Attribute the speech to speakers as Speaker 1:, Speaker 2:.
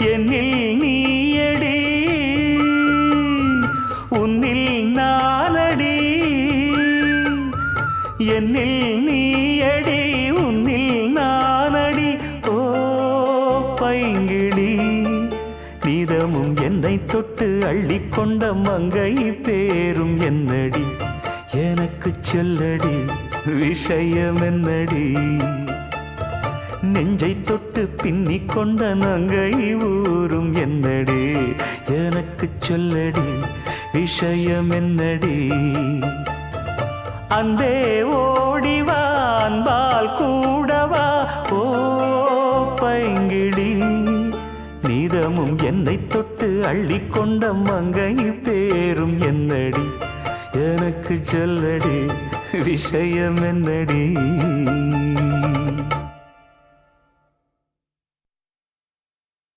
Speaker 1: என்னில் நீயடி உன்னில் நானடி என்னில் நீயடி உன்னில் நானடி ஓ பைங்கிளி நீதமும் என்னை தொட்டு அள்ளிக்கொண்ட மங்கை பேரும் என்னடி எனக்கு சொல்லடி விஷயம் என்னடி நெஞ்சை தொட்டு பின்னிக் கொண்ட நங்கை ஊரும் என்னடி எனக்கு சொல்லடி விஷயம் என்னடி அன்பே ஓடிவா அன்பால் கூடவா ஓ பைங்கிளி நீதமும் என்னை தொட்டு அள்ளிக்கொண்ட மங்கை பேரும் என்னடி எனக்கு சொல்லடி விஷயம் என்னடி